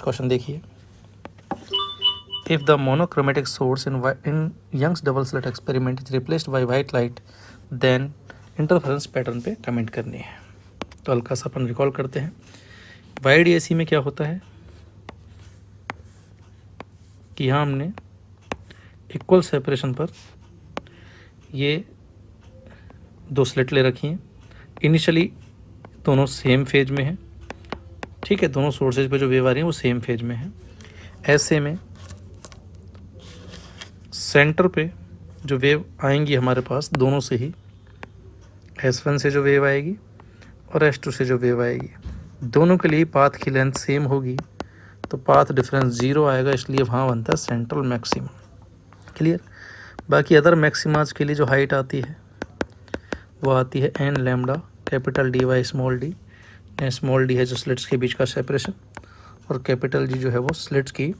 First question देखिए, if the monochromatic source in Young's double slit experiment is replaced by white light then interference pattern पे comment करनी है। तो हल्का सा अपन रिकॉल करते हैं। वाइड एसी में क्या होता है कि यहाँ हमने इक्वल सेपरेशन पर ये दो स्लिट ले रखी हैं। इनिशियली दोनों सेम फेज में हैं, ठीक है, दोनों सोर्सेज पे जो वेव आ रही हैं वो सेम फेज में है। ऐसे में सेंटर पे जो वेव आएंगी हमारे पास दोनों से ही, S1 से जो वेव आएगी और S2 से जो वेव आएगी, दोनों के लिए पाथ की लेंथ सेम होगी, तो पाथ डिफरेंस 0 आएगा, इसलिए वहाँ बनता है सेंट्रल मैक्सिमा। क्लियर। बाकी अदर मैक्सिमाज के लिए जो हाइट आती है वो आती है n lambda capital dy small D. Small D है जो स्लिट्स के बीच का सेपरेशन, और कैपिटल जी जो है वो स्लिट्स की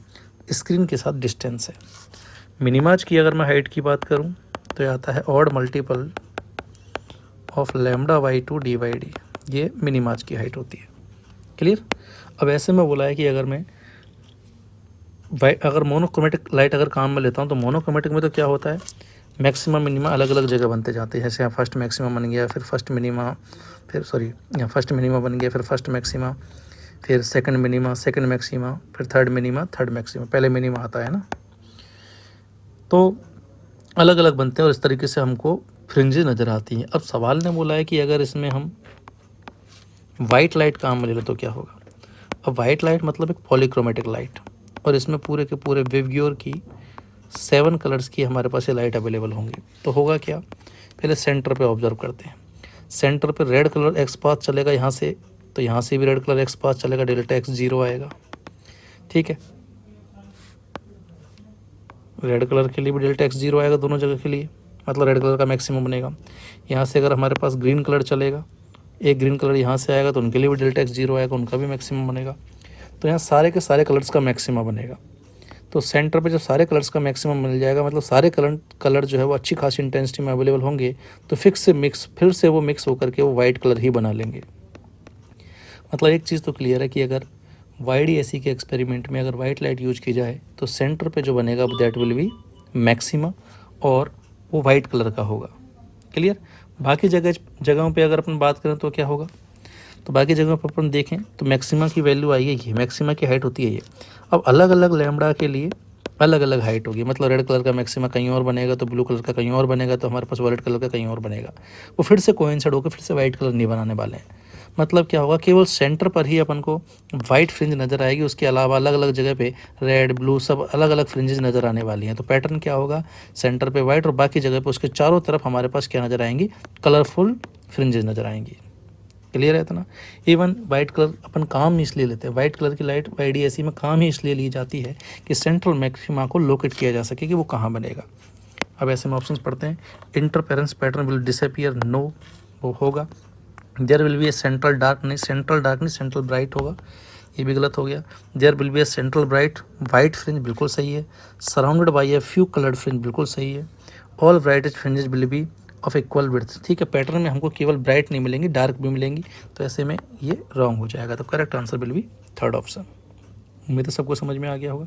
स्क्रीन के साथ डिस्टेंस है। मिनिमाज की अगर मैं हाइट की बात करूं तो ये आता है odd multiple of lambda y2 dy/d, ये मिनिमाज की हाइट होती है। क्लियर। अब ऐसे में बोला है कि अगर मोनोक्रोमेटिक लाइट अगर काम में लेता हूँ तो मोनोक्रोमेटिक में तो क्या होता है, मैक्सिमा मिनिमा अलग अलग जगह बनते जाते हैं। जैसे यहाँ फर्स्ट मैक्सिमा बन गया, फिर फर्स्ट मिनिमा, यहाँ फर्स्ट मिनिमा बन गया, फिर फर्स्ट मैक्सिमा, फिर सेकंड मिनिमा, सेकंड मैक्सिमा, फिर थर्ड मिनिमा, थर्ड मैक्सिमा, पहले मिनिमा आता है ना। तो अलग अलग बनते हैं और इस तरीके से हमको फ्रिंजेस नज़र आती हैं। अब सवाल ने बोला है कि अगर इसमें हम वाइट लाइट काम में ले लें तो क्या होगा। अब वाइट लाइट मतलब एक पॉलीक्रोमेटिक लाइट, और इसमें पूरे के पूरे वेवग्योर की 7 कलर्स की हमारे पास ये लाइट अवेलेबल होंगी। तो होगा क्या, पहले सेंटर पे ऑब्जर्व करते हैं। सेंटर पे रेड कलर एक्स पाथ चलेगा यहाँ से, तो यहाँ से भी रेड कलर एक्स पाथ चलेगा, डेल्टा एक्स 0 आएगा, ठीक है। रेड कलर के लिए भी डेल्टा एक्स 0 आएगा दोनों जगह के लिए, मतलब रेड कलर का मैक्सिमम बनेगा। यहाँ से अगर हमारे पास ग्रीन कलर चलेगा, एक ग्रीन कलर यहाँ से आएगा तो उनके लिए भी डेल्टा एक्स 0 आएगा, उनका भी मैक्सिमम बनेगा। तो यहाँ सारे के सारे कलर्स का मैक्सिमम बनेगा। तो सेंटर पे जब सारे कलर्स का मैक्सिमम मिल जाएगा, मतलब सारे कलर जो है वो अच्छी खासी इंटेंसिटी में अवेलेबल होंगे, तो फिर से वो मिक्स होकर के वो वाइट कलर ही बना लेंगे। मतलब एक चीज़ तो क्लियर है कि अगर वाइड एसी के एक्सपेरिमेंट में अगर वाइट लाइट यूज की जाए तो सेंटर पे जो बनेगा दैट विल बी मैक्सिमा, और वो वाइट कलर का होगा। क्लियर। बाकी जगहों पे अगर अपन बात करें तो क्या होगा, तो बाकी जगहों पर अपन देखें तो मैक्सिमा की वैल्यू आई है ये, मैक्सिमा की हाइट होती है ये। अब अलग अलग लैम्बडा के लिए अलग अलग हाइट होगी, मतलब रेड कलर का मैक्सिमा कहीं और बनेगा, तो ब्लू कलर का कहीं और बनेगा, तो हमारे पास वायलेट कलर का कहीं और बनेगा। वो फिर से कोइंसाइड होकर फिर से वाइट कलर नहीं बनाने वाले हैं। मतलब क्या होगा, केवल सेंटर पर ही अपन को वाइट फ्रिंज नज़र आएगी, उसके अलावा अलग अलग जगह पे रेड ब्लू सब अलग अलग फ्रिंजेस नज़र आने वाली हैं। तो पैटर्न क्या होगा, सेंटर पे वाइट और बाकी जगह पे उसके चारों तरफ हमारे पास क्या नज़र आएंगी, कलरफुल फ्रिंजेस नज़र आएंगी। क्लियर है इतना। इवन वाइट कलर अपन काम ही इसलिए लेते हैं, वाइट कलर की लाइट वाइड एसी में काम ही इसलिए ली जाती है कि सेंट्रल मैक्सिमा को लोकेट किया जा सके कि वो कहाँ बनेगा। अब ऐसे में ऑप्शंस पढ़ते हैं। Interference pattern will disappear, no, वो होगा। There will be a central darkness, central bright होगा, ये भी गलत हो गया। There will be a central bright white fringe, बिल्कुल सही है। Surrounded by a few coloured fringe, बिल्कुल सही है। All brightest fringes will be of equal width, ठीक है। पैटर्न में हमको केवल ब्राइट नहीं मिलेंगी, डार्क भी मिलेंगी, तो ऐसे में ये रॉन्ग हो जाएगा। तो correct answer will be third option. उम्मीद है सबको समझ में आ गया होगा।